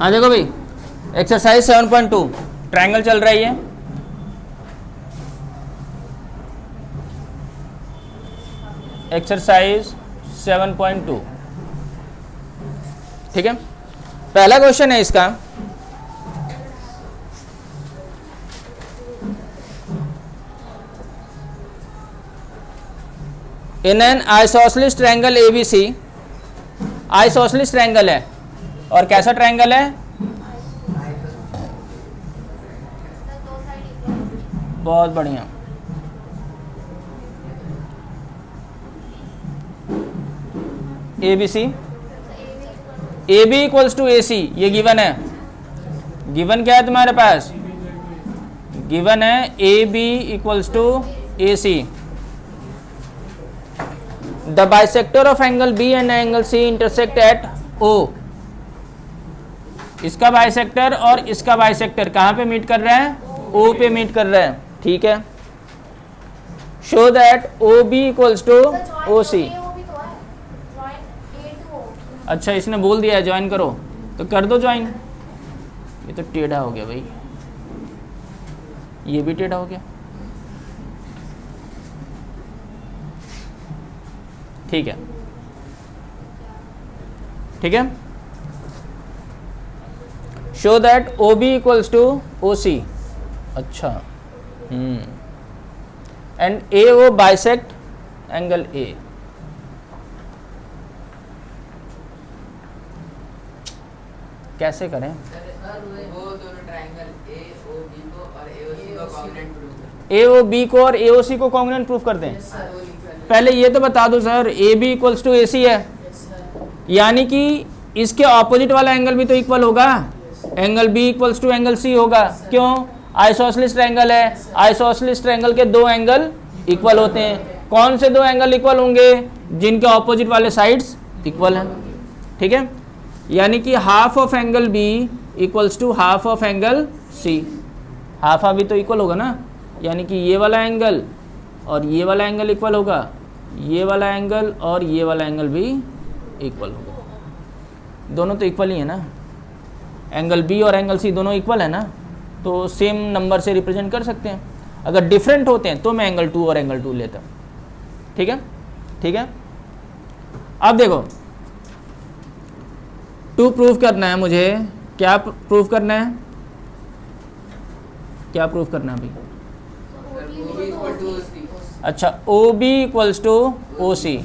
हाँ देखो भाई, एक्सरसाइज 7.2 ट्रायंगल चल रही है। एक्सरसाइज 7.2, ठीक है। पहला क्वेश्चन है इसका, in an isosceles triangle ABC, isosceles triangle है और कैसा ट्रायंगल है? बहुत बढ़िया। ABC, A B equals to A C, ये गिवन है। गिवन क्या है तुम्हारे पास? गिवन है A B equals to A C. The bisector of angle B and angle C intersect at O. इसका बाइसेक्टर और इसका बाइसेक्टर कहाँ पे मीट कर रहा है? ओ पे मीट कर रहा है, ठीक है। Show that O B equals to O C. अच्छा, इसने बोल दिया है ज्वाइन करो, तो कर दो ज्वाइन। ये तो टेढ़ा हो गया भाई, ये भी टेढ़ा हो गया, ठीक है, ठीक है। Show that O B equals to O C. अच्छा, and A O bisect angle A. कैसे करें? ए ओ बी को और ए ओ सी को कॉन्ग्रुएंट प्रूफ कर दें। पहले ये तो बता दो sir, A B equals to A C है, यानी कि इसके ऑपोजिट वाला एंगल भी तो इक्वल होगा। Angle B equals to angle C होगा। क्यों? आइसोसेलेस ट्रायंगल है, आइसोसेलेस ट्रायंगल के दो एंगल इक्वल होते हैं। कौन से दो एंगल इक्वल होंगे? जिनके ऑपोजिट वाले साइड्स इक्वल हैं, ठीक है। यानी कि half of angle B equals to half of angle C. Half half भी तो इक्वल होगा ना, यानी कि ये वाला एंगल और ये वाला एंगल इक्वल होगा, ये वाला एंगल और ये वाला एंगल भी इक्वल होगा। दोनों तो इक्वल ही है ना, एंगल बी और एंगल सी दोनों इक्वल है ना, तो सेम नंबर से रिप्रेजेंट कर सकते हैं। अगर डिफरेंट होते हैं तो मैं एंगल 2 और एंगल 2 लेता हूँ, ठीक है, ठीक है। अब देखो, 2 प्रूफ करना है मुझे। क्या प्रूफ करना है? क्या प्रूफ करना है भाई? अच्छा, O B equals to O C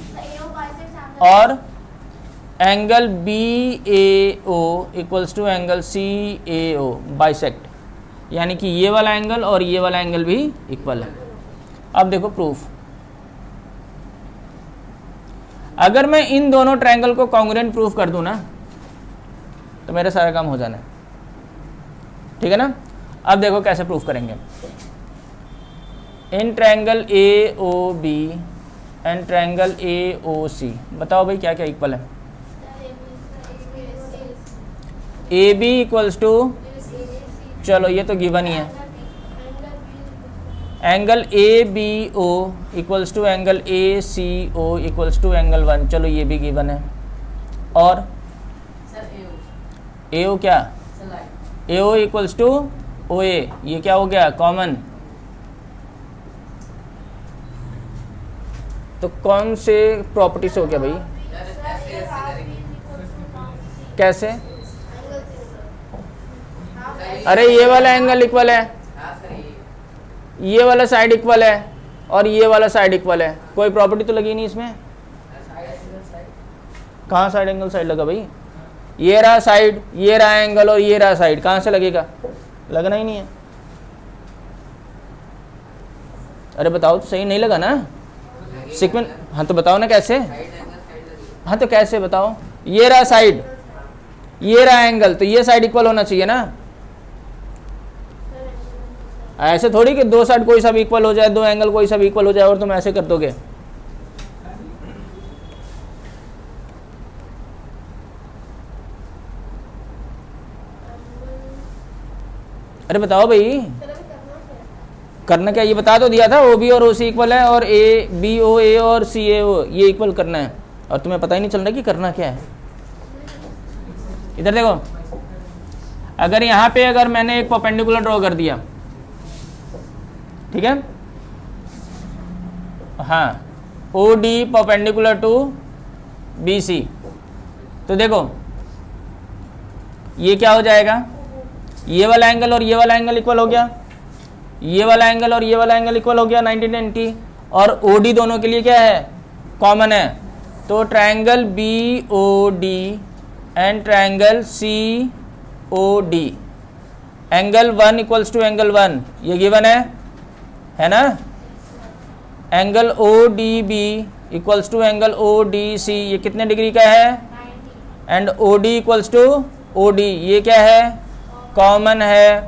और angle B A O equals to angle C A O bisect, यानी कि ये वाला एंगल और ये वाला एंगल भी इक्वल है। अब देखो प्रूफ, अगर मैं इन दोनों ट्रायंगल को कॉन्ग्रुएंट प्रूफ कर दूं ना, तो मेरा सारा काम हो जाना है, ठीक है ना। अब देखो कैसे प्रूफ करेंगे। In triangle A O B and triangle A O C, बताओ भाई क्या क्या इक्वल है? ए बी इक्वल्स टू, चलो ये तो गिवन ही है। Angle A B O equals to angle A C O equals to angle 1, चलो ये भी गिवन है। और ए ओ क्या? ए ओ इक्वल्स टू ओ ए, ये क्या हो गया? कॉमन। तो कौन से प्रॉपर्टी से हो गया भाई? कैसे? अरे ये वाला एंगल इक्वल है, ये वाला साइड इक्वल है और ये वाला साइड इक्वल है, कोई प्रॉपर्टी तो लगी नहीं इसमें। कहाँ साइड एंगल साइड लगा भाई? ये रहा साइड, ये रहा एंगल और ये रहा साइड, कहाँ से लगेगा? लगना ही नहीं है। अरे बताओ तो सही, नहीं लगा ना सीक्वेंस? हाँ तो बताओ ना कैसे। हाँ तो कैसे बताओ? ये रहा साइड, ये रहा एंगल, तो ये साइड इक्वल होना चाहिए ना। ऐसे थोड़ी कि दो साइड कोई सा भी इक्वल हो जाए, दो एंगल कोई सा भी इक्वल हो जाए और तुम ऐसे कर दोगे। अरे बताओ भाई करना क्या? ये बता तो दिया था, ओ बी और ओ सी इक्वल है और ए बी ओ ए और सी ए ओ ये इक्वल करना है, और तुम्हें पता ही नहीं चल रहा कि करना क्या है। इधर देखो, अगर यहाँ पे अगर मैंने एक परपेंडिकुलर ड्रॉ कर दिया, ठीक है, हाँ, O D perpendicular to B C, तो देखो ये क्या हो जाएगा, ये वाला एंगल और ये वाला एंगल इक्वल हो गया, ये वाला एंगल और ये वाला एंगल इक्वल हो गया 90 और ओ डी दोनों के लिए क्या है, कॉमन है। तो triangle B O D and triangle C O D, angle 1 equals to angle 1, ये गिवन है ना। Angle O D B equals to angle O D C, ये कितने डिग्री का है, 90। And O D equals to O D, ये क्या है, कॉमन है।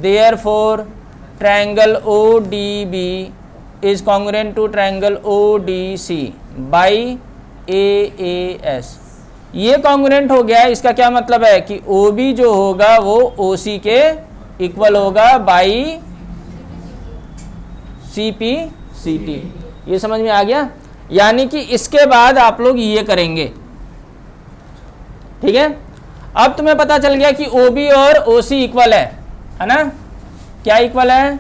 Therefore triangle O D B is congruent to triangle O D C by A S. ये congruent हो गया, इसका क्या मतलब है कि ओ बी जो होगा वो ओ सी के इक्वल होगा by C P C T. ये समझ में आ गया। यानी कि इसके बाद आप लोग ये करेंगे, ठीक है। अब तुम्हें पता चल गया कि ओ बी और ओ सी इक्वल है ना। क्या इक्वल है,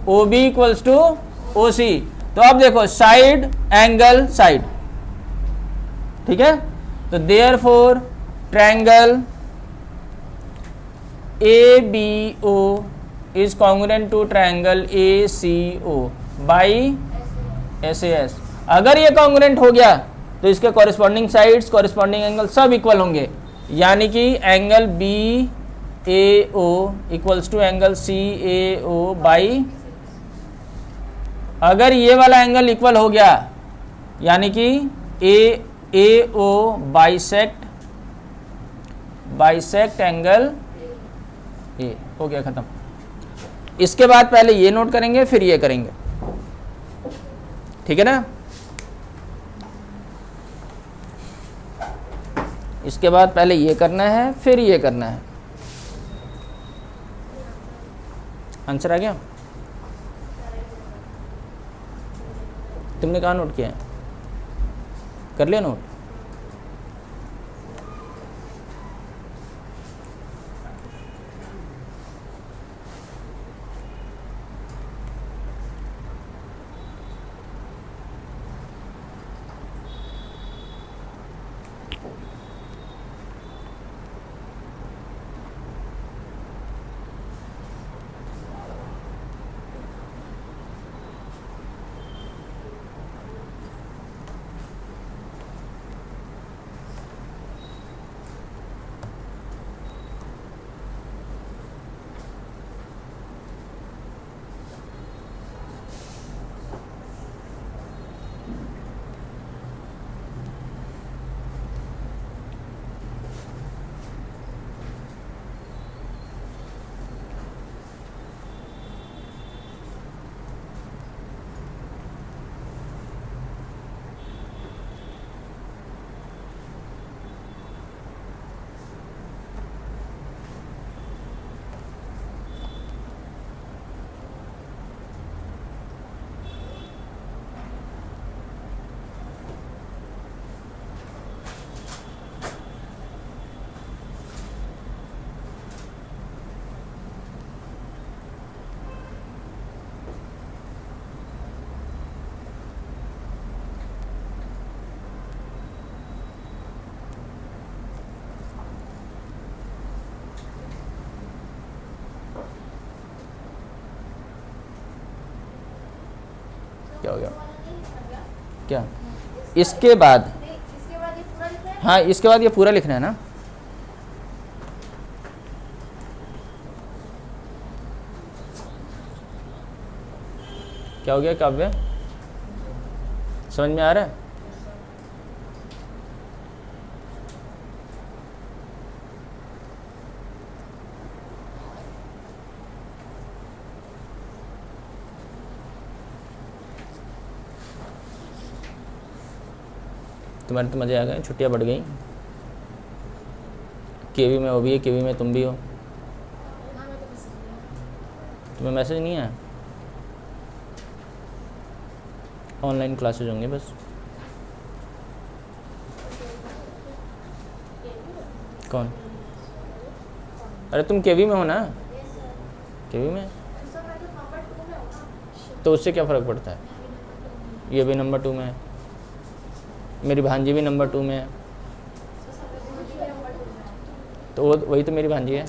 O B equals to O C. तो अब देखो साइड एंगल साइड, ठीक है। तो therefore triangle A B O is congruent to triangle A C O by S A S. अगर ये कॉन्ग्रुएंट हो गया तो इसके कॉरेस्पॉन्डिंग साइड्स, कॉरेस्पॉन्डिंग एंगल सब इक्वल होंगे। यानी कि angle B A O equals to angle C A O by, अगर ये वाला एंगल इक्वल हो गया यानी कि ए ओ बाइसेक्ट एंगल ए, हो गया खत्म। इसके बाद पहले ये नोट करेंगे फिर ये करेंगे, ठीक है ना। इसके बाद पहले ये करना है फिर ये करना है। आंसर आ गया। तुमने कहाँ नोट किया है, कर लिया नोट। क्या हो गया, क्या इसके बाद, हाँ इसके बाद ये पूरा लिखना है ना। क्या हो गया काव्य, समझ में आ रहा है। तुम्हारे तो मज़े आ गए, छुट्टियां बढ़ गई। केवी में वो भी है, केवी में तुम भी हो। तुम्हें मैसेज नहीं आया, ऑनलाइन क्लासेज होंगे बस। कौन, अरे तुम केवी में हो ना? केवी में तो उससे क्या फ़र्क पड़ता है? ये भी नंबर 2 में है, मेरी भांजी भी नंबर 2 में है, तो वही तो मेरी भांजी है।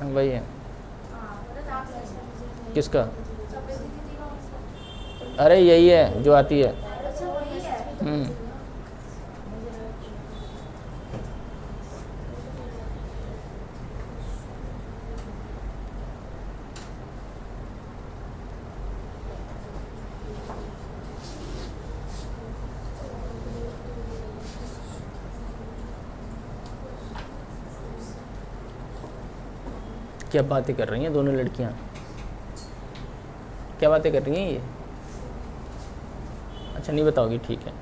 वही है। किसका? अरे यही है जो आती है। क्या बातें कर रही हैं दोनों लड़कियां? क्या बातें कर रही हैं ये? अच्छा नहीं बताओगी, ठीक है।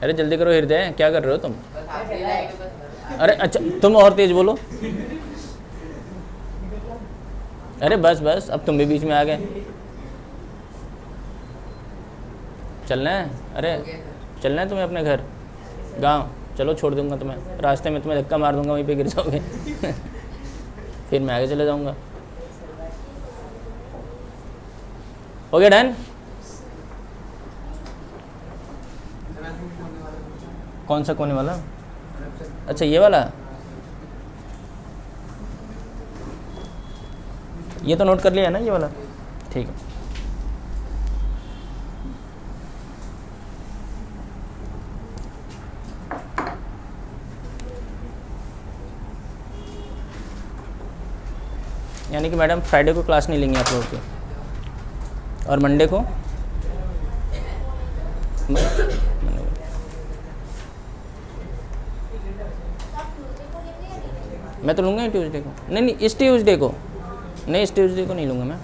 अरे जल्दी करो हृदय, क्या कर रहे हो तुम? अरे अच्छा तुम और तेज बोलो। अरे बस बस, अब तुम भी बीच में आ गए। चलना है? अरे चलना है तुम्हें अपने घर गांव? चलो छोड़ दूंगा तुम्हें, रास्ते में तुम्हें धक्का मार दूंगा, वहीं पे गिर जाओगे। फिर मैं आगे चले जाऊंगा। हो गया डन? कौन सा कोने वाला? अच्छा ये वाला, ये तो नोट कर लिया है ना ये वाला? ठीक है। यानी कि मैडम फ्राइडे को क्लास नहीं लेंगे आप लोगों की, और मंडे को मैं तो लूँगा ही ट्यूसडे को। नहीं इस ट्यूसडे को नहीं, इस ट्यूसडे को नहीं लूँगा मैं।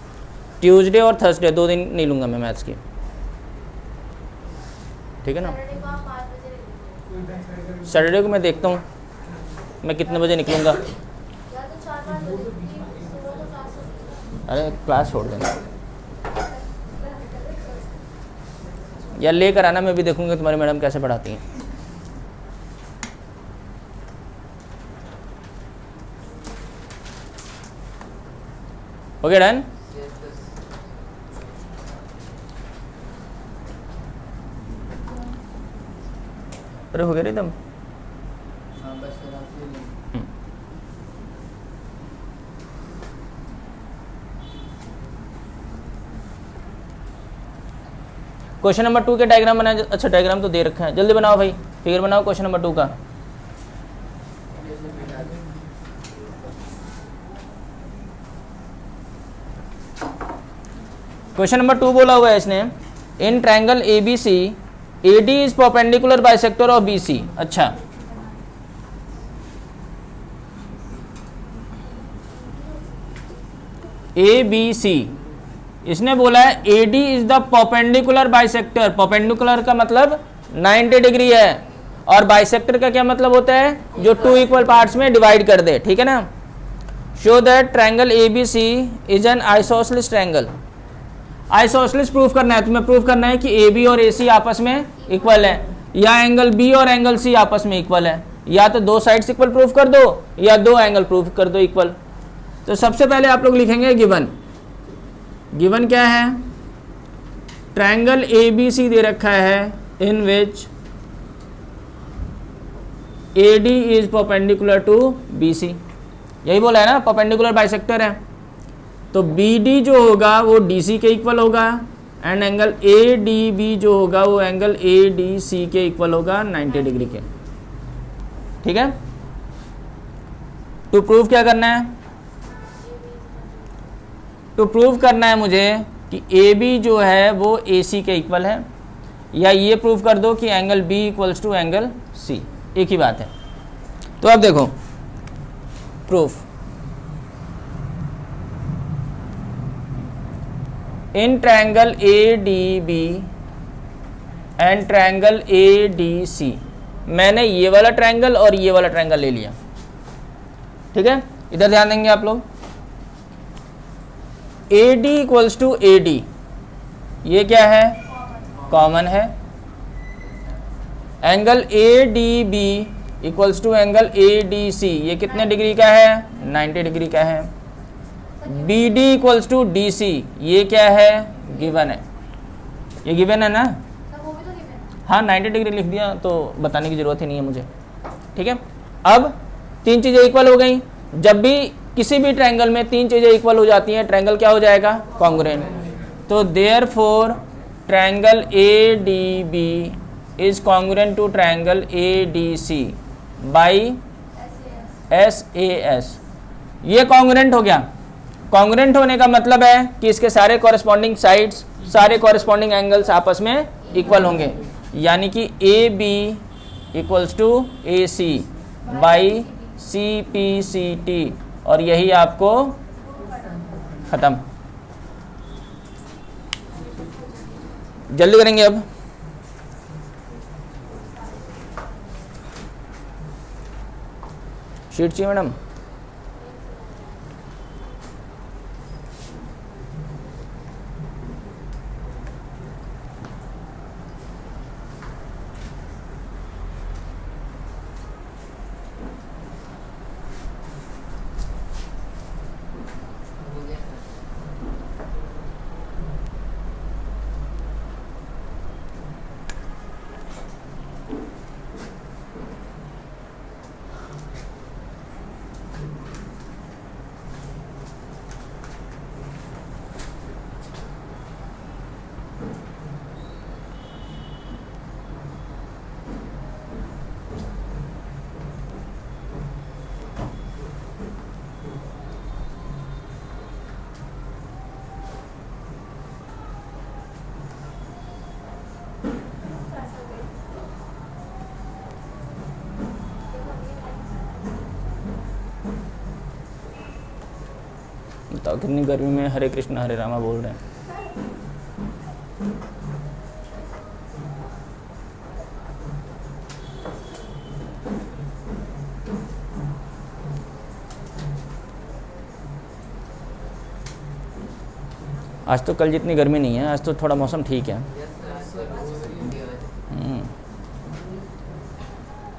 ट्यूसडे और थर्सडे 2 दिन नहीं लूँगा मैं मैथ्स की, ठीक है ना? सैटरडे को मैं देखता हूँ मैं कितने बजे निकलूँगा। अरे क्लास छोड़ देना या लेकर आना, मैं भी देखूँगा तुम्हारी मैडम कैसे पढ़ाती हैं। Okay done? अरे हो गया एकदम। क्वेश्चन नंबर 2 के डायग्राम बनाए। अच्छा डायग्राम तो दे रखा है, जल्दी बनाओ भाई, फिगर बनाओ क्वेश्चन नंबर 2 का। क्वेश्चन नंबर 2 बोला हुआ है इसने, in triangle ABC AD is perpendicular bisector of BC। अच्छा ABC इसने बोला है AD is the perpendicular bisector. Perpendicular का मतलब 90 डिग्री है, और बाइसेक्टर का क्या मतलब होता है? जो 2 इक्वल पार्ट्स में डिवाइड कर दे, ठीक है ना? Show that triangle ABC is an isosceles triangle. Isosceles proof करना है, तुम्हें प्रूफ करना है कि AB और AC आपस में इक्वल है, या एंगल B और एंगल C आपस में इक्वल है। या तो 2 साइड्स इक्वल प्रूफ कर दो, या 2 एंगल प्रूफ कर दो इक्वल। तो सबसे पहले आप लोग लिखेंगे गिवन। गिवन क्या है? ट्रायंगल ABC दे रखा है in which AD is perpendicular to BC। यही बोला है ना, परपेंडिकुलर बाइसेक्टर है। तो BD जो होगा वो DC के इक्वल होगा, एंड एंगल ADB जो होगा वो एंगल ADC के इक्वल होगा 90 डिग्री के, ठीक है? टू प्रूव क्या करना है? टू प्रूव करना है मुझे कि AB जो है वो AC के इक्वल है, या ये प्रूव कर दो कि angle B equals to angle C, एक ही बात है। तो अब देखो proof, in triangle ADB and triangle ADC, मैंने ये वाला ट्रायंगल और ये वाला ट्रायंगल ले लिया, ठीक है? इधर ध्यान देंगे आप लोग। A D equals to A D, ये क्या है, कॉमन है। Angle A D B equals to angle A D C, ये कितने डिग्री का है, 90 डिग्री का है। B D equals to D C, ये क्या है, गिवन है, ये गिवन है ना, हाँ 90 डिग्री लिख दिया तो बताने की ज़रूरत ही नहीं है मुझे, ठीक है। अब तीन चीज़ें इक्वल हो गई। जब भी किसी भी ट्रायंगल में तीन चीज़ें इक्वल हो जाती हैं, ट्रायंगल क्या हो जाएगा, कॉन्ग्रुएंट। तो therefore triangle A D B is congruent to triangle A D C by S A S, ये कॉन्ग्रुएंट हो गया। कॉन्ग्रुएंट होने का मतलब है कि इसके सारे कॉरेस्पॉन्डिंग साइड्स, सारे कॉरेस्पॉन्डिंग एंगल्स आपस में इक्वल होंगे, यानी कि A B equals to A C by C P C T, और यही आपको खत्म। जल्दी करेंगे अब। शीट चाहिए मैडम, बताओ कितनी गर्मी में हरे कृष्ण हरे रामा बोल रहे हैं। आज तो कल जितनी गर्मी नहीं है, आज तो थोड़ा मौसम ठीक है।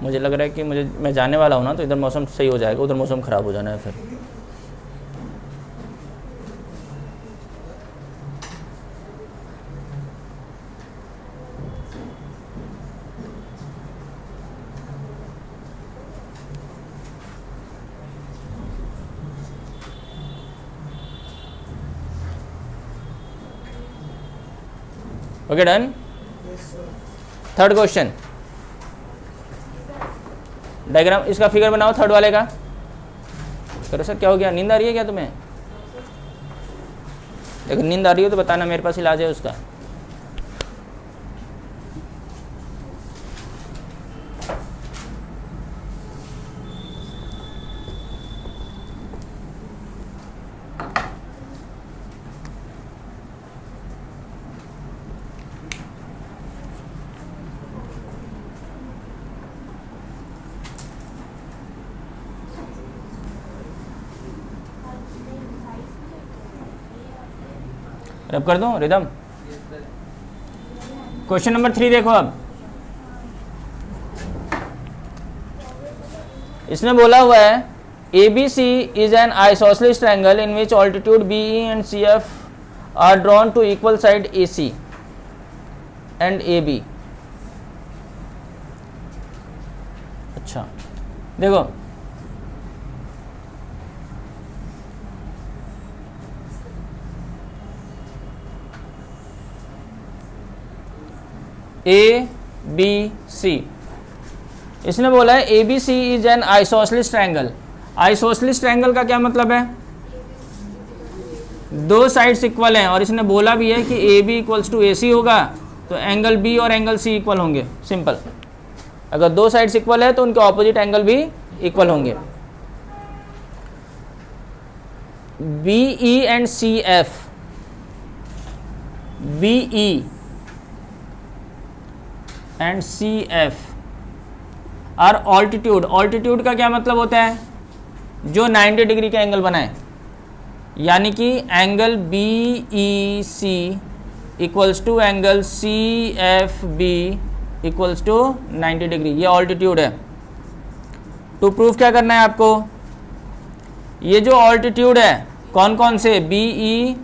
मुझे लग रहा है कि मैं जाने वाला हूँ ना, तो इधर मौसम सही हो जाएगा, उधर मौसम ख़राब हो जाना है फिर। Okay done. Third question, diagram इसका फिगर बनाओ थर्ड वाले का। करो सर, क्या हो गया, नींद आ रही है क्या तुम्हें? अगर नींद आ रही हो तो बताना, मेरे पास इलाज है उसका। रब कर दूं रिदम। क्वेश्चन नंबर 3 देखो। अब इसने बोला हुआ है A B C is an isosceles triangle in which altitude B E and C F are drawn to equal side A C and A B. अच्छा देखो, ए बी सी, इसने बोला है A B C is an isosceles triangle. Isosceles triangle का क्या मतलब है, दो साइड्स इक्वल हैं, और इसने बोला भी है कि A B equals to A C होगा तो एंगल बी और एंगल सी इक्वल होंगे। सिंपल, अगर दो साइड्स इक्वल है तो उनके ऑपोजिट एंगल भी इक्वल होंगे। B E and C F, B E and C F are altitude. Altitude का क्या मतलब होता है, जो 90 डिग्री का एंगल बनाए। यानी कि angle B E C equals to angle C F B equals to 90 degree, ये ऑल्टीट्यूड है। टू प्रूफ क्या करना है आपको, ये जो ऑल्टीट्यूड है कौन कौन से, बी ई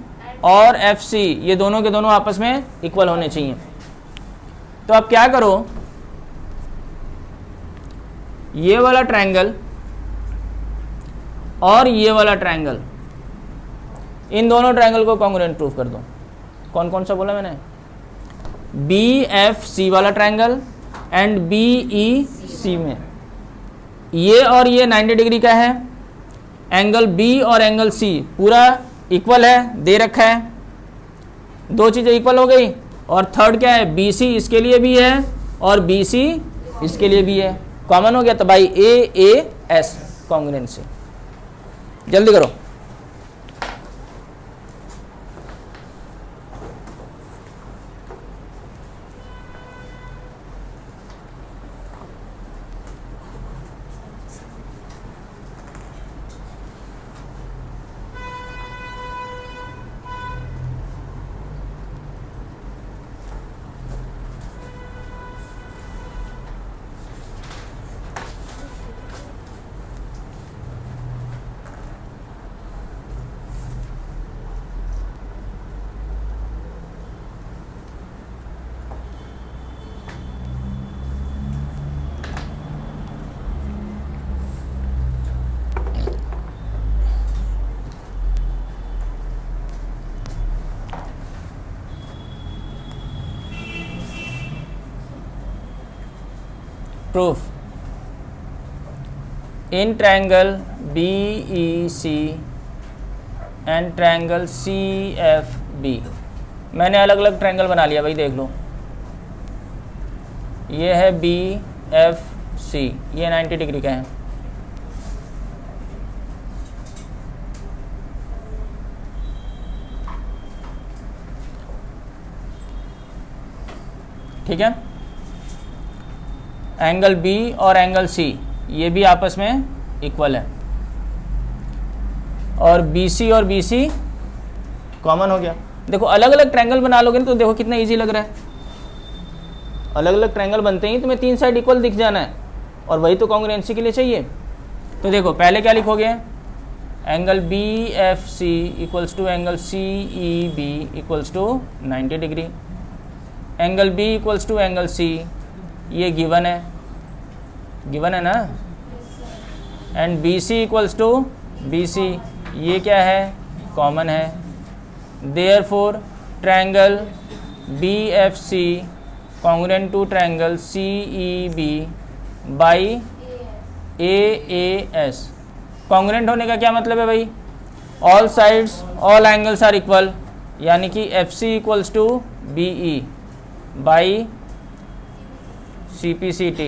और एफ सी, ये दोनों के दोनों आपस में इक्वल होने चाहिए। तो अब क्या करो, ये वाला ट्रायंगल और ये वाला ट्रायंगल, इन दोनों ट्रायंगल को कॉन्ग्रुएंट प्रूफ कर दो। कौन कौन सा बोला मैंने, बी एफ सी वाला ट्रायंगल एंड बी ई सी में ये और ये 90 डिग्री का है, एंगल बी और एंगल सी पूरा इक्वल है, दे रखा है, दो चीज़ें इक्वल हो गई। और थर्ड क्या है, बी सी इसके लिए भी है और बी सी इसके लिए भी है, कॉमन हो गया। तो बाई ए एस कॉन्ग्रुएंसी। जल्दी करो। Proof. In triangle BEC and triangle CFB, मैंने अलग अलग ट्रायंगल बना लिया भाई, देख लो। ये है BFC, ये 90 डिग्री का है। ठीक है, एंगल बी और एंगल सी ये भी आपस में इक्वल है, और BC और BC कॉमन हो गया। देखो अलग अलग ट्रायंगल बना लोगे ना तो देखो कितना इजी लग रहा है। अलग अलग ट्रायंगल बनते ही तुम्हें तीन साइड इक्वल दिख जाना है, और वही तो कॉन्ग्रुएंसी के लिए चाहिए। तो देखो पहले क्या लिखोगे, angle BFC equals to angle CEB equals to 90 degree, angle B equals to angle C, ये गिवन है, गिवन है ना, and BC equals to BC, ये क्या है, कॉमन है। Therefore triangle BFC congruent to triangle CEB by AAS। कॉन्ग्रुएंट होने का क्या मतलब है भाई, all sides all angles are equal, यानी कि FC equals to BE by CPCT,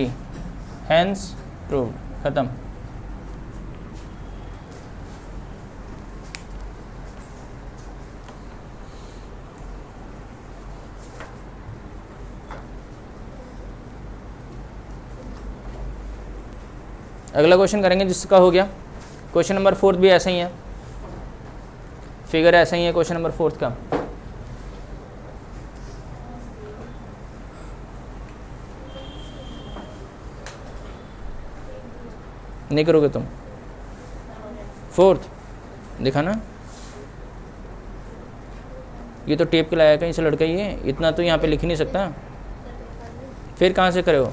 hence proved, खत्म। अगला क्वेश्चन करेंगे जिसका हो गया क्वेश्चन नंबर 4 भी ऐसा ही है, फिगर ऐसा ही है क्वेश्चन नंबर 4 का। नहीं करोगे तुम 4th, देखा ना, ये तो टेप के लाया कहीं से लड़का, ये इतना तो यहाँ पे लिख ही नहीं सकता, फिर कहाँ से करे हो,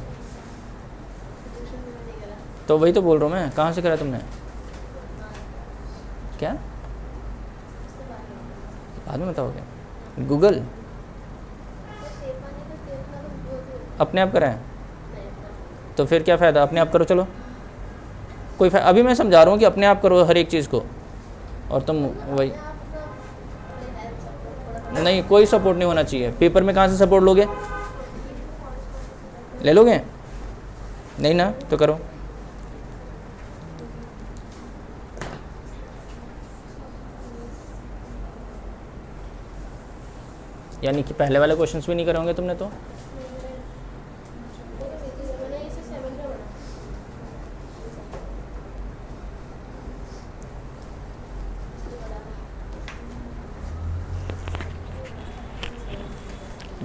तो वही तो बोल रहा हूँ मैं, कहाँ से करा तुमने, क्या बाद में बताओगे, गूगल अपने आप कराएं, तो फिर क्या फ़ायदा, अपने आप करो, चलो कोई अभी मैं समझा रहा हूँ कि अपने आप करो हर एक चीज़ को, और तुम वही नहीं, कोई सपोर्ट नहीं होना चाहिए। पेपर में कहाँ से सपोर्ट लोगे, ले लोगे नहीं ना, तो करो। यानी कि पहले वाले क्वेश्चंस भी नहीं करोगे तुमने तो,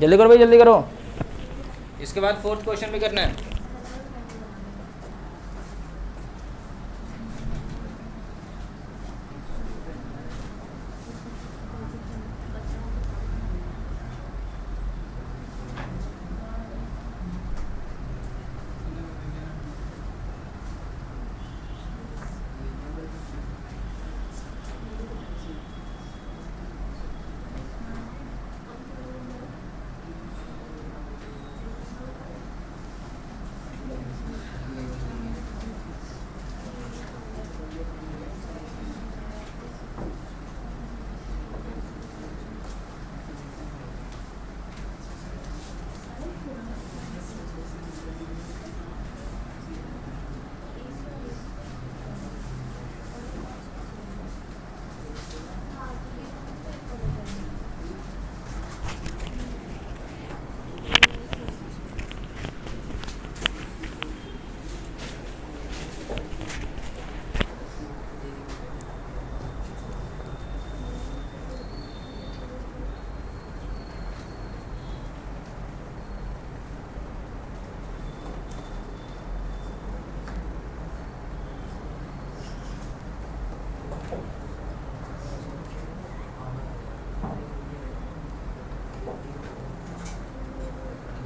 जल्दी करो भाई, जल्दी करो। इसके बाद फोर्थ क्वेश्चन भी करना है।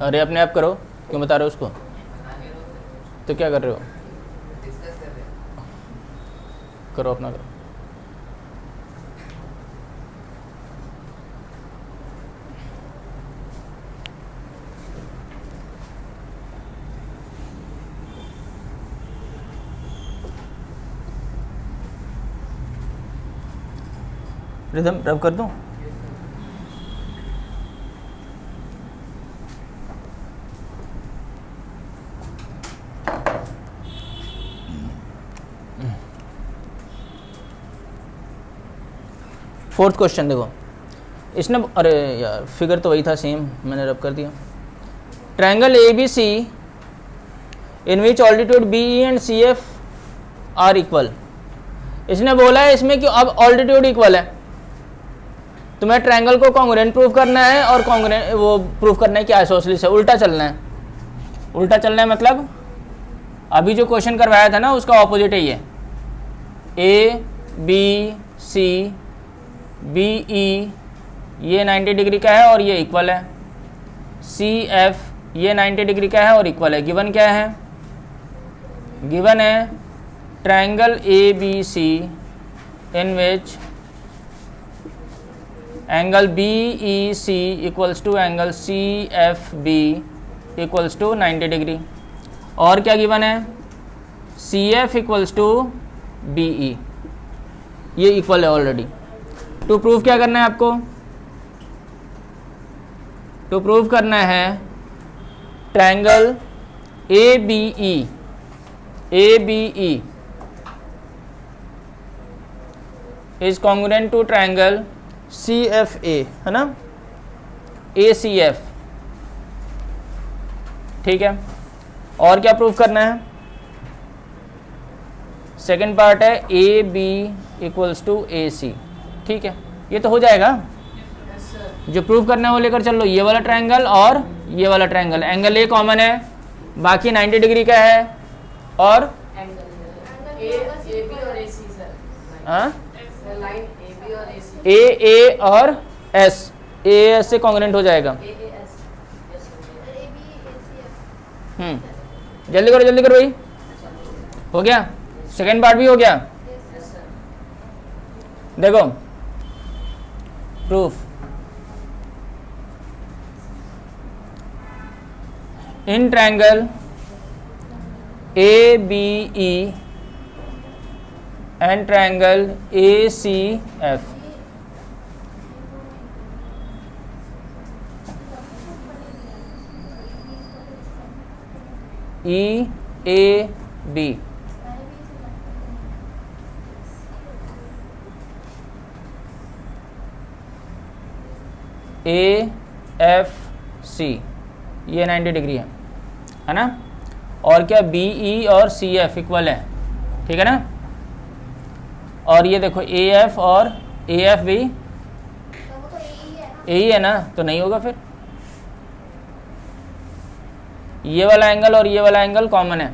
अरे अपने आप करो, क्यों बता रहे हो उसको? तो क्या कर रहे हो? करो अपना करो। रिदम रब कर दूं? फोर्थ क्वेश्चन देखो, इसने, अरे यार फिगर तो वही था सेम, मैंने रब कर दिया। Triangle A B C in which altitude B E and C F are equal. इसने बोला है इसमें कि अब ऑल्टीट्यूड इक्वल है, तुम्हें ट्रायंगल को कॉन्ग्रुएंट प्रूफ करना है और कॉन्ग्रुएंट वो प्रूफ करना है कि आइसोसेलेस है, उल्टा चलना है। उल्टा चलना है मतलब अभी जो क्वेश्चन करवाया था ना उसका ऑपोजिट है ये। ए बी सी बी ई ये 90 डिग्री का है और ये इक्वल है। सी एफ ये 90 डिग्री का है और इक्वल है। गिवन क्या है? गिवन है triangle A B C in which angle B E C equals to angle C F B equals to 90 degree. और क्या गिवन है? C F equals to B E, ये इक्वल है ऑलरेडी। टू प्रूफ क्या करना है आपको? टू प्रूफ करना है triangle A B E is congruent to triangle C F A, है ना, ए सी एफ। ठीक है, और क्या प्रूफ करना है? सेकेंड पार्ट है A B equals to A सी। ठीक है, ये तो हो जाएगा। जो प्रूफ करना है वो लेकर चल लो, ये वाला ट्रायंगल और ये वाला ट्रायंगल। एंगल ए कॉमन है, बाकी 90 डिग्री का है, और ए और एस, ए एस से कॉन्ग्रुएंट हो जाएगा। जल्दी करो भाई। हो गया, सेकेंड पार्ट भी हो गया। देखो proof, in triangle A B E and triangle A C F E A B A F C, ये 90 डिग्री है ना। और क्या बी ई और सी एफ इक्वल है, ठीक है ना। और ये देखो ए एफ और ए एफ भी ए ही है ना, तो नहीं होगा फिर। ये वाला एंगल और ये वाला एंगल कॉमन है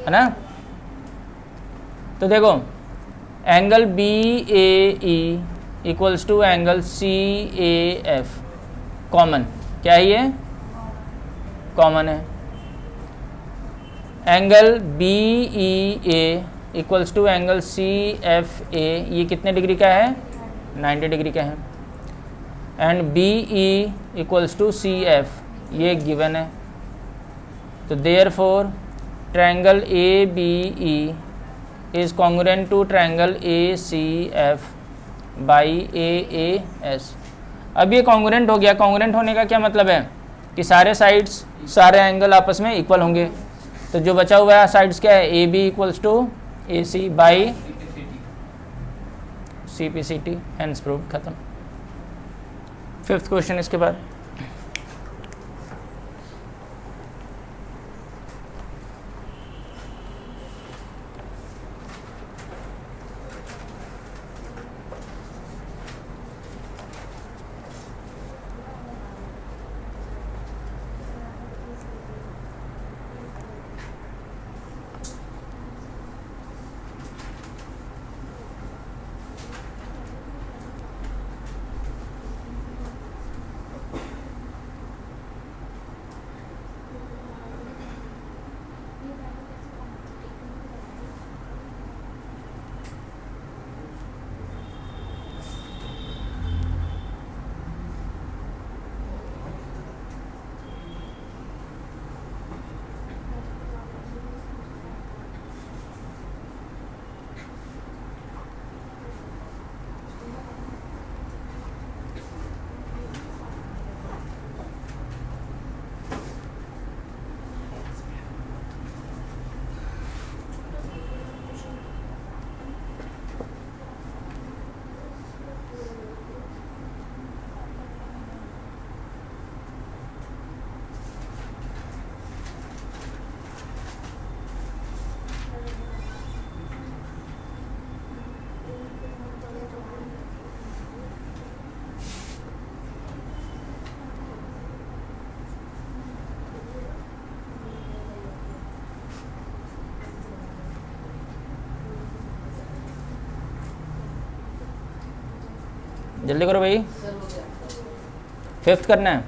ना। तो देखो angle B A E equals to angle C A F common, क्या है ये कॉमन है। Angle B E A equals to angle C F A, ये कितने डिग्री का है 90 डिग्री का है। And B E equals to C F, ये गिवन है। तो therefore triangle A B E is congruent to triangle A C F by A A S. अब ये कॉन्ग्रुएंट हो गया। कॉन्ग्रुएंट होने का क्या मतलब है कि सारे साइड्स सारे एंगल आपस में इक्वल होंगे। तो जो बचा हुआ है साइड्स क्या है, A B equals to A C by C P C T, hence proved, खत्म। फिफ्थ क्वेश्चन इसके बाद। जल्दी करो भाई, फिफ्थ करना है।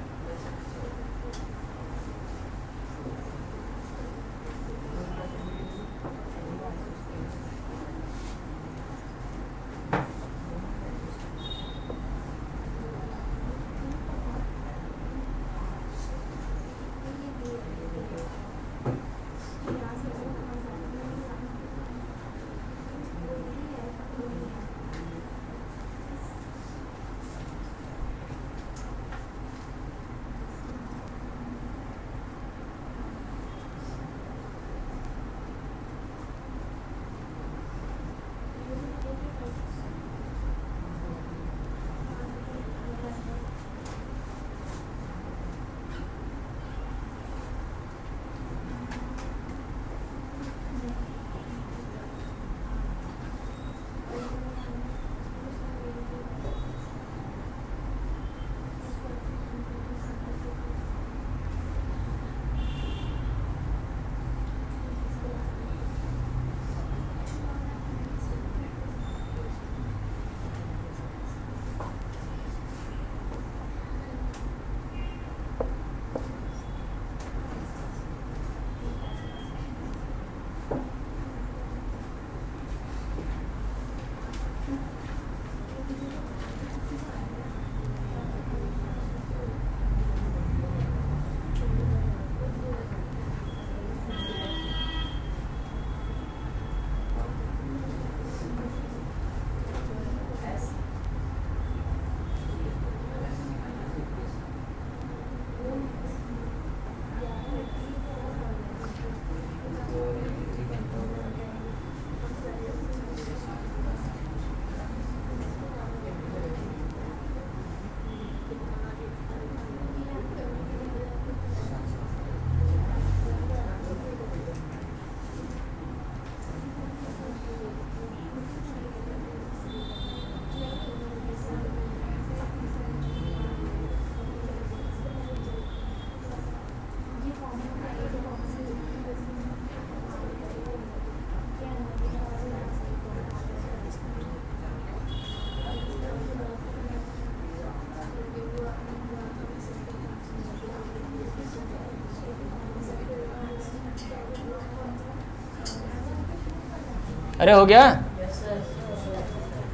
अरे हो गया।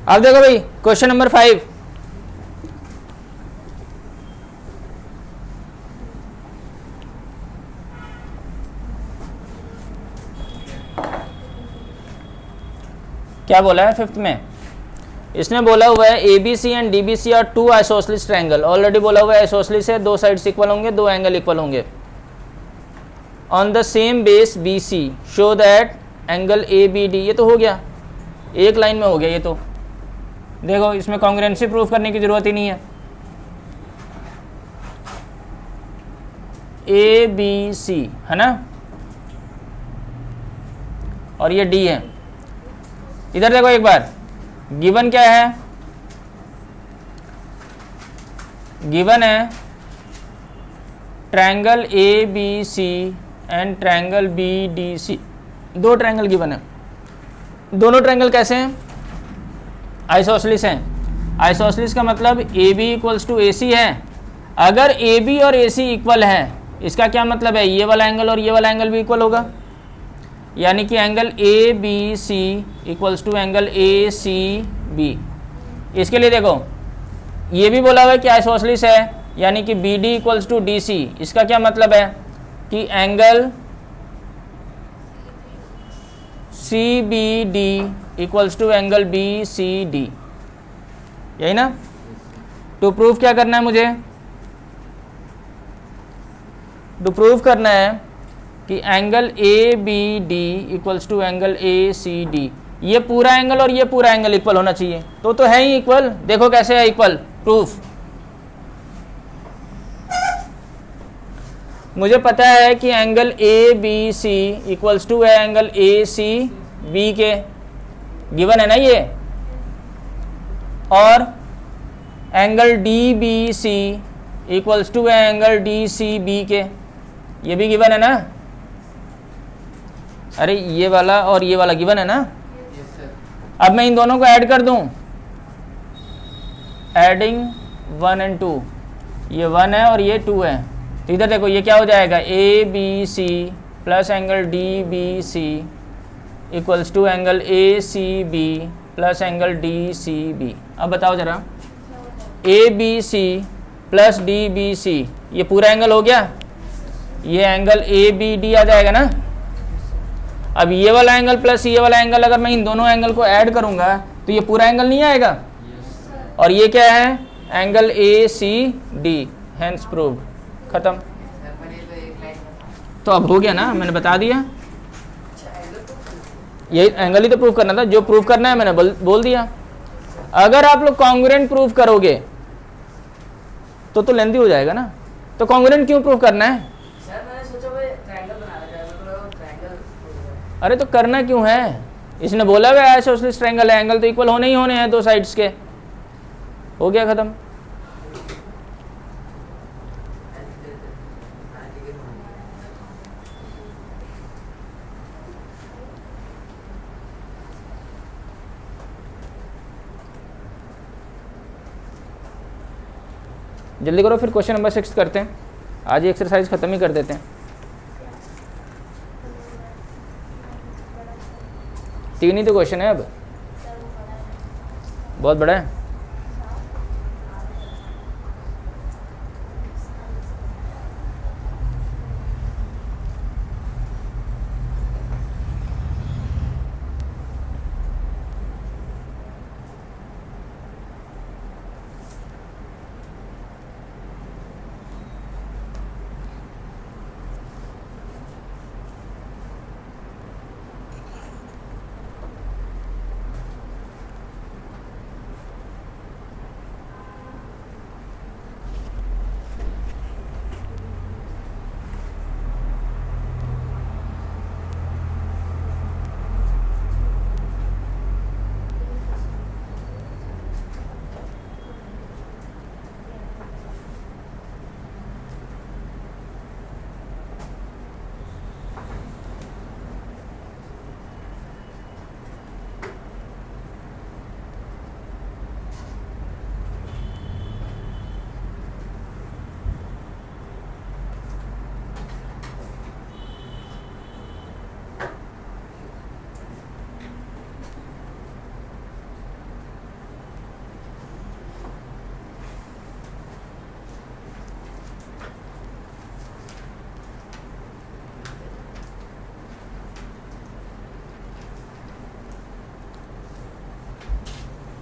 अब देखो भाई क्वेश्चन नंबर 5, क्या बोला है 5th में, इसने बोला हुआ है A B C and D B C are two isosceles triangle. Already बोला हुआ है आइसोसेलेस है, दो साइड्स इक्वल होंगे, दो एंगल इक्वल होंगे। On the same base B C show that angle A B D, ये तो हो गया, एक लाइन में हो गया ये तो। देखो इसमें कॉन्ग्रुएंसी प्रूफ करने की जरूरत ही नहीं है। ए बी सी है ना, और ये डी है। इधर देखो एक बार, गिवन क्या है, गिवन है triangle A B C and triangle B D C, दो ट्रायंगल गिवन है। दोनों ट्रायंगल कैसे हैं, आइसोसेलेस हैं। आइसोसेलेस का मतलब ए B equals to A C है। अगर ए बी और ए सी इक्वल है, इसका क्या मतलब है, ये वाला एंगल और ये वाला एंगल भी इक्वल होगा, यानी कि angle A B C equals to angle A C B. इसके लिए देखो ये भी बोला हुआ है कि आइसोसेलेस है, यानी कि B D equals to D C. इसका क्या मतलब है कि angle C B D equals to angle B C D, यही ना। टू प्रूव क्या करना है मुझे, टू प्रूव करना है कि angle A B D equals to angle A C D, ये पूरा एंगल और ये पूरा एंगल इक्वल होना चाहिए। तो है ही इक्वल, देखो कैसे है इक्वल, प्रूफ। मुझे पता है कि angle A B C equals to है एंगल ए सी बी के, गिवन है ना ये, और angle D B C equals to है एंगल डी सी बी के, ये भी गिवन है ना। अरे ये वाला और ये वाला गिवन है ना। अब मैं इन दोनों को ऐड कर दूं, एडिंग 1 and 2, ये 1 है और ये 2 है, तो इधर देखो ये क्या हो जाएगा, A B C plus angle D B C equals to angle A C B plus angle D C B. अब बताओ जरा, A B C plus D B C, ये पूरा एंगल हो गया, ये एंगल ए बी डी आ जाएगा ना। अब ये वाला एंगल प्लस ये वाला एंगल, अगर मैं इन दोनों एंगल को ऐड करूंगा तो ये पूरा एंगल नहीं आएगा। और ये क्या है, angle A C D, hence proved, खत्म। तो अब हो गया ना, मैंने बता दिया, यही एंगल ही तो प्रूव करना था, जो प्रूव करना है मैंने बोल दिया। अगर आप लोग कॉन्ग्रुएंट प्रूव करोगे तो लेंथी हो जाएगा ना, तो कॉन्ग्रुएंट क्यों प्रूव करना है। अरे तो करना क्यों है, इसने बोला हुआ है आइसोसेलेस ट्रायंगल है, एंगल तो इक्वल होने ही होने हैं दो साइड्स के, हो गया खत्म। जल्दी करो, फिर क्वेश्चन नंबर 6 करते हैं, आज ये एक्सरसाइज खत्म ही कर देते हैं। 3 ही तो क्वेश्चन है, अब बहुत बड़ा है।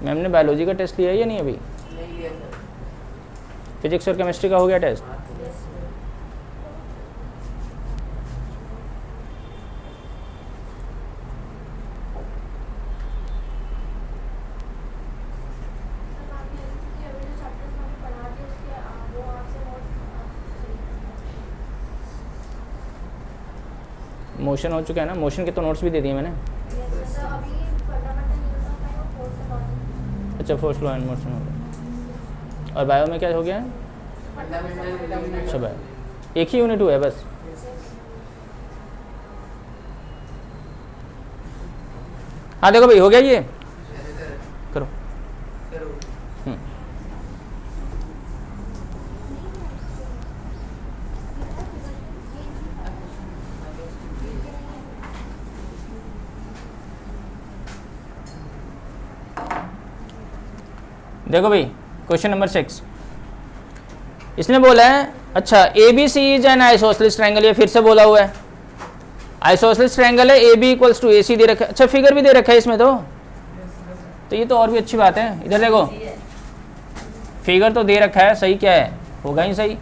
मैम ने बायोलॉजी का टेस्ट लिया है या नहीं अभी? नहीं लिया सर। फिजिक्स और केमिस्ट्री का हो गया टेस्ट? मोशन हो चुका है ना, मोशन के तो नोट्स भी दे दिए मैंने। अच्छा, फोर्स लॉ एंड मोशन हो गया। और बायो में क्या हो गया है? अच्छा, बायो एक ही यूनिट हुआ है बस। हाँ देखो भाई, हो गया ये, करो। देखो भाई, क्वेश्चन नंबर 6 इसने बोला है, अच्छा A B C is an isosceles triangle, ये फिर से बोला हुआ है आइसोसेलेस ट्रायंगल है, A B equals to A C दे रखा है। अच्छा, फिगर भी दे रखा है इसमें, तो ये तो और भी अच्छी बात है। इधर देखो, फिगर तो दे रखा है, सही क्या है, होगा ही सही।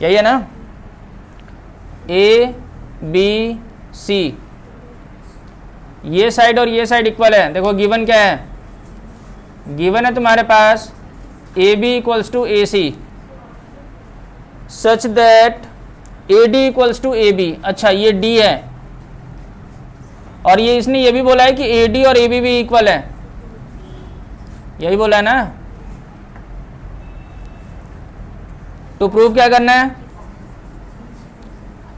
यही है ना, ए बी सी, ये साइड और ये साइड इक्वल है। देखो गिवन क्या है, गिवन है तुम्हारे पास A B equals to A C such that A D equals to A B. अच्छा, ये डी है और ये इसने ये भी बोला है कि ए डी और ए बी भी इक्वल है, यही बोला है ना। तो प्रूफ क्या करना है?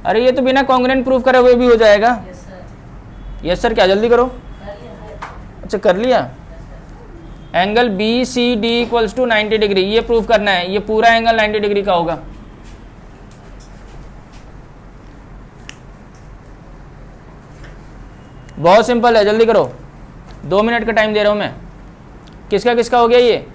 अरे ये तो बिना कॉन्ग्रुएंट प्रूफ करे हुए भी हो जाएगा। यस सर, क्या जल्दी करो। अच्छा, कर लिया। Angle B C D equals to 90 degree, ये प्रूफ करना है, ये पूरा एंगल 90 डिग्री का होगा। बहुत सिंपल है, जल्दी करो, 2 मिनट का टाइम दे रहा हूं मैं। किसका किसका हो गया ये?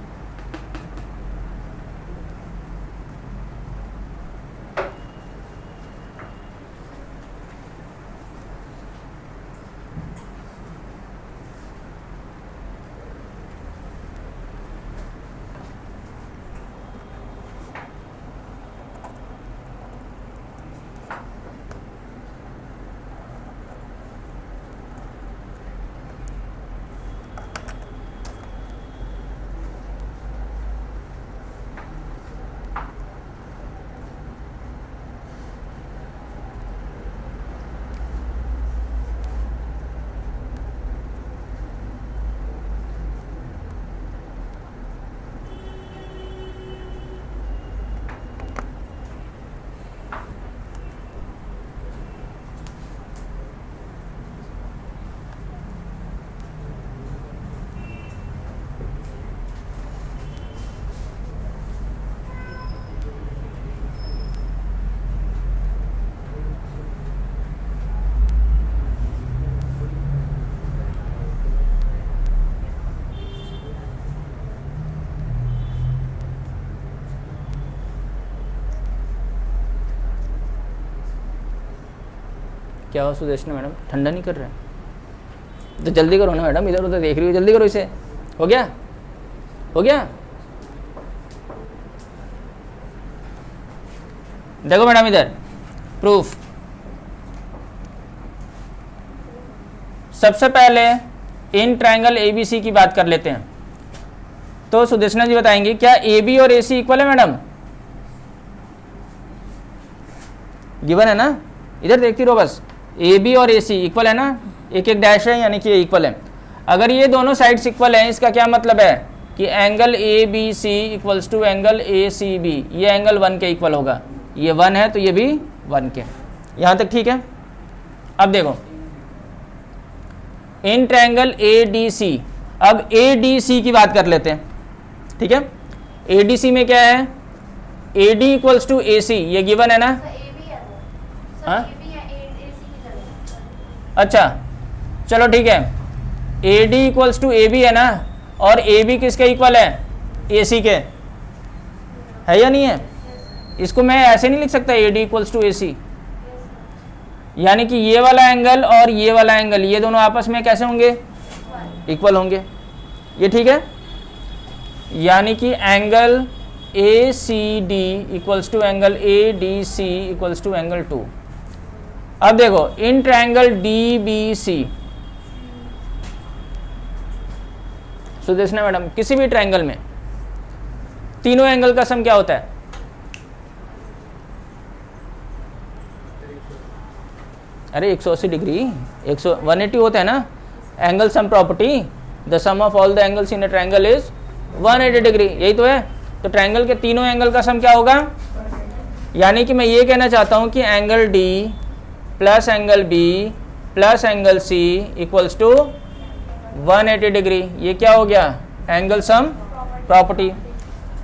क्या हो सुदेशना मैडम, ठंडा नहीं कर रहा है? तो जल्दी करो ना मैडम, इधर उधर देख रही हो, जल्दी करो इसे। हो गया, हो गया। देखो मैडम इधर प्रूफ, सबसे पहले इन ट्रायंगल एबीसी की बात कर लेते हैं। तो सुदेशना जी बताएंगे क्या ए बी और ए सी इक्वल है मैडम? गिवन है ना, इधर देखती रहो बस। ए बी और ए सी इक्वल है ना, एक एक डैश है यानी कि ये इक्वल है। अगर ये दोनों साइड्स इक्वल हैं, इसका क्या मतलब है कि angle A B C equals to angle A C B, ये एंगल 1 के इक्वल होगा। ये 1 है तो ये भी 1 के। यहाँ तक ठीक है। अब देखो इन ट्रायंगल ए डी सी, अब ए डी सी की बात कर लेते हैं, ठीक है। ए डी सी में क्या है, A D equals to A C, ये गिवन है ना। हाँ, अच्छा चलो ठीक है, A D equals to A B है ना, और ए बी किसके इक्वल है? ए सी के, है या नहीं है? इसको मैं ऐसे नहीं लिख सकता ए डी इक्वल्स टू ए सी, यानी कि ये वाला एंगल और ये वाला एंगल, ये दोनों आपस में कैसे होंगे? इक्वल होंगे। ये ठीक है। यानी कि angle A C D equals to angle A D C equals to angle 2। अब देखो in triangle D B C, Sudeshna madam, किसी भी ट्रायंगल में तीनों एंगल का सम क्या होता है? अरे 180 डिग्री, 180 होता है ना angle sum property, the sum of all the angles in a triangle is 180 degree, यही तो है। तो ट्रायंगल के तीनों एंगल का सम क्या होगा? यानी कि मैं ये कहना चाहता हूं कि angle D plus angle B plus angle C equals to 180 degree. ये क्या हो गया? Angle sum property.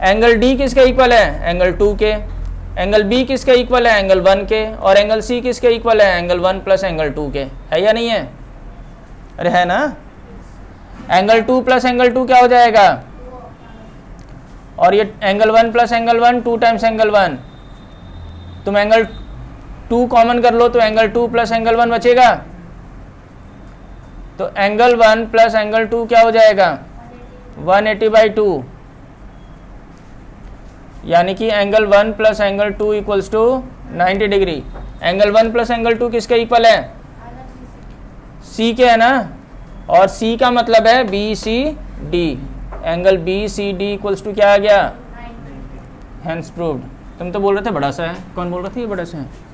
Angle D किसके इक्वल है? एंगल 2 के। एंगल बी किसके इक्वल है? एंगल 1 के। और एंगल सी किसके इक्वल है? एंगल 1 प्लस एंगल 2 के। है या नहीं है? अरे है ना। एंगल 2 प्लस एंगल 2 क्या हो जाएगा? और ये angle 1 plus angle 1 2 times angle 1। तुम एंगल 2 कॉमन कर लो तो एंगल 2 प्लस एंगल 1 बचेगा। तो एंगल 1 प्लस एंगल 2 क्या हो जाएगा? 180/2। यानी कि angle 1 plus angle 2 equals to 90 degree. Angle 1 plus angle 2 किसके इक्वल है? सी के, है ना। और सी का मतलब है B C D. Angle B C D equals to क्या आ गया? Hence proved. तुम तो बोल रहे थे बड़ा सा है, कौन बोल रहा था ये बड़ा सा है?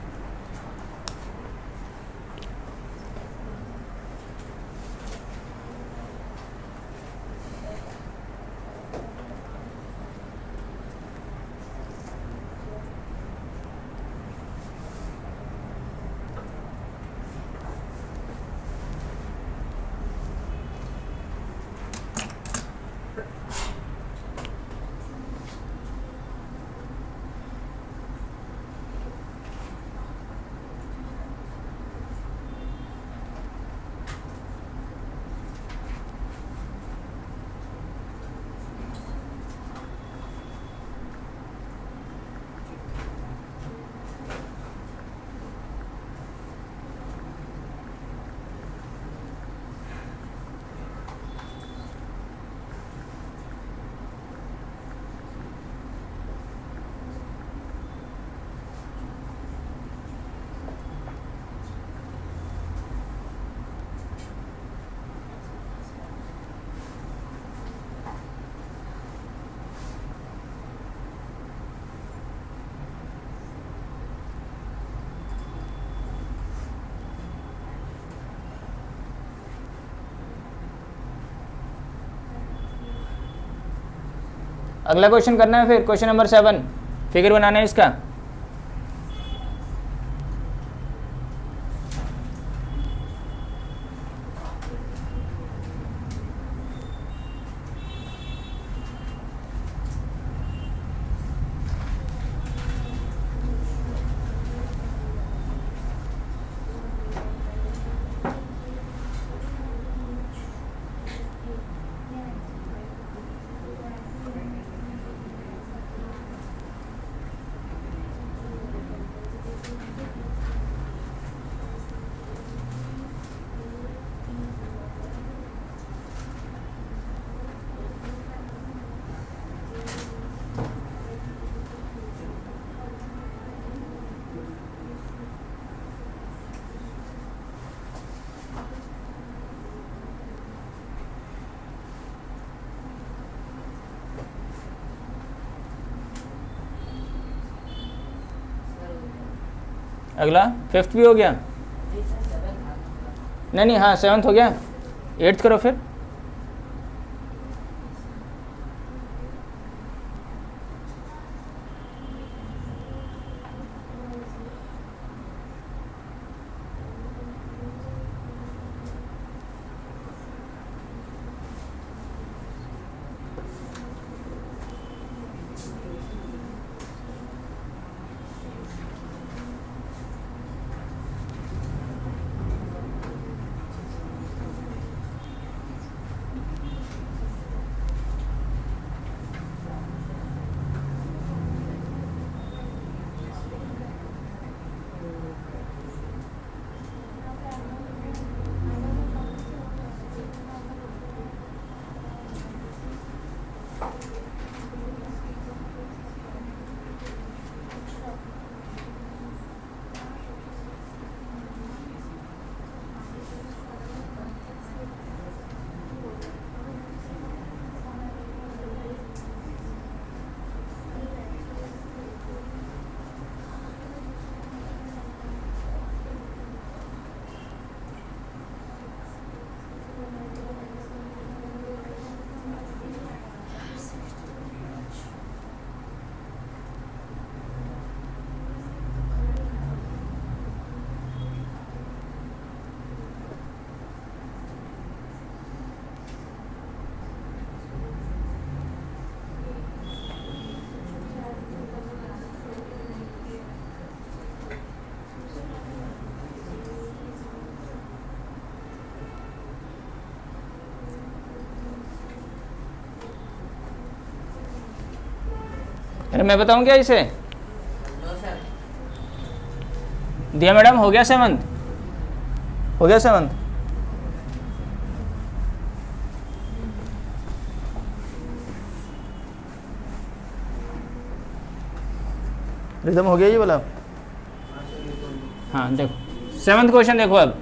अगला क्वेश्चन करना है। फिर क्वेश्चन नंबर 7 फिगर बनाना है इसका। अगला 5th भी हो गया? नहीं, हाँ 7th हो गया। 8th करो फिर। अरे मैं बताऊं क्या इसे? दिया मैडम, हो गया 7th? हो गया 7th? रिदम हो गया ये बोला? हाँ देखो 7th क्वेश्चन देखो अब।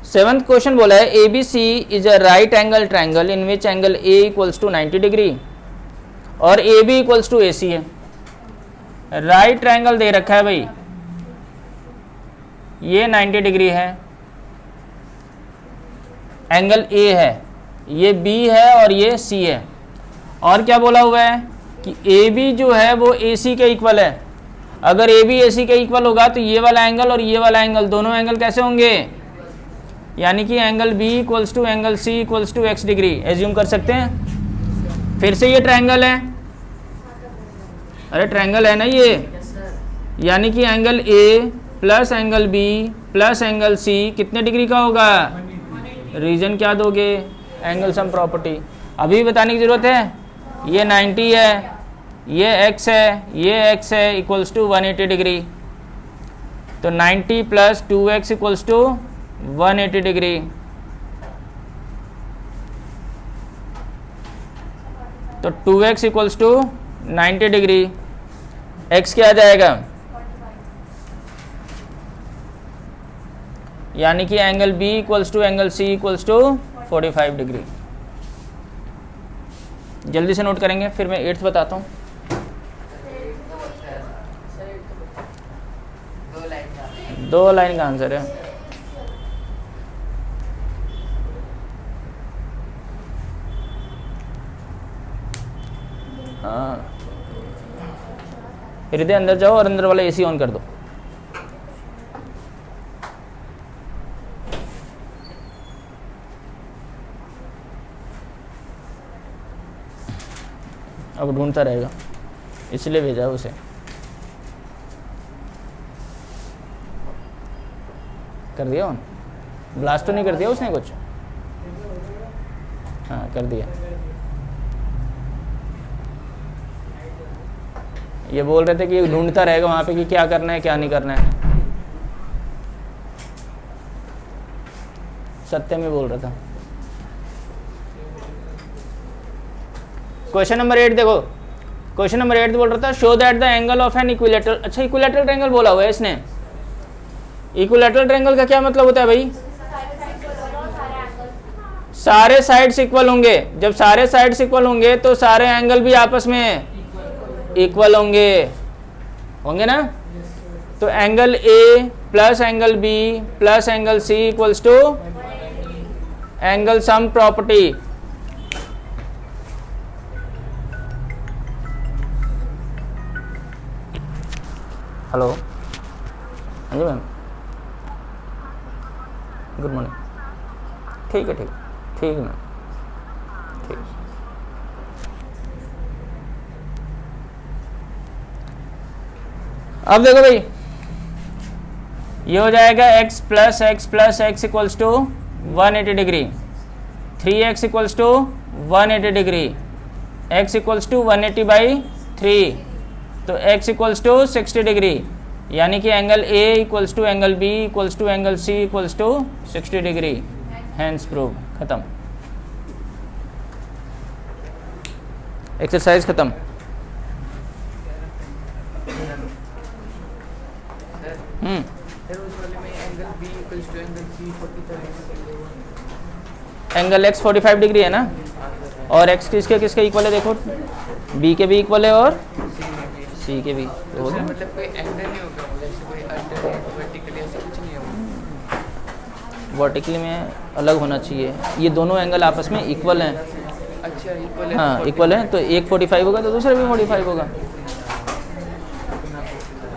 सेवंथ क्वेश्चन बोला है A B C is a right angle triangle in which angle A equals to 90 degree और A B equals to A C है। राइट ट्राइंगल दे रखा है भाई, ये 90 डिग्री है, एंगल ए है, ये बी है और ये सी है। और क्या बोला हुआ है कि ए बी जो है वो ए सी के इक्वल है। अगर ए बी ए सी के इक्वल होगा तो ये वाला एंगल और ये वाला एंगल दोनों एंगल कैसे होंगे? यानी कि angle B equals to angle C equals to X degree assume कर सकते हैं। फिर से ये ट्रायंगल है, अरे ट्रायंगल है ना ये, यानी कि angle A plus angle B plus angle C कितने डिग्री का होगा? रीजन क्या दोगे? Angle sum property. अभी बताने की जरूरत है? ये 90 है, ये x है, ये x है, इक्वल्स टू 180 डिग्री। तो 90 plus 2x equals to 180 degree. तो 2x equals to 90 degree. x क्या आ जाएगा? यानी कि angle b equals to angle c equals to 45 degree. जल्दी से नोट करेंगे, फिर मैं 8th बताता हूँ। दो लाइन का आंसर है। हाँ, हृदय अंदर जाओ और अंदर वाला एसी ऑन कर दो। अब ढूंढता रहेगा, इसलिए भेजा उसे। कर दिया ऑन? ब्लास्ट तो नहीं कर दिया उसने कुछ? हाँ कर दिया। ये बोल रहे थे कि ढूंढता रहेगा वहां पे कि क्या करना है क्या नहीं करना है। सत्य में बोल रहा था। क्वेश्चन नंबर 8 देखो, क्वेश्चन नंबर 8 बोल रहा था show that the angle of an equilateral. अच्छा, इक्विलैटरल ट्रायंगल बोला हुआ है इसने। इक्विलैटरल ट्रायंगल का क्या मतलब होता है भाई? सारे साइड्स इक्वल होंगे। जब सारे साइड्स इक्वल होंगे तो सारे एंगल भी आपस में इक्वल होंगे, होंगे ना? तो angle A plus angle B plus angle C equals to angle sum property. Hello, हाँ जी मैम, गुड मॉर्निंग। ठीक है ठीक ठीक है मैम, ठीक। अब देखो भाई, ये हो जाएगा x plus x equals to 180 degree, 3x equals to 180 degree, x equals to 180 by 3, तो x इक्वल्स टू 60 डिग्री। यानी कि angle a equals to angle b equals to angle c equals to 60 degree. Hence prove. खत्म, exercise खत्म। Angle x 45 degree है ना, और x किसके किसके इक्वल है? देखो b के भी इक्वल है और c के भी। तो हो गया, मतलब कोई एंगल नहीं होगा, जैसे कोई वर्टिकली ऐसा कुछ नहीं होगा। वर्टिकली में अलग होना चाहिए, ये दोनों एंगल आपस में इक्वल हैं। अच्छा, इक्वल है। हाँ इक्वल है, तो एक 45 होगा तो दूसरा भी 45 होगा।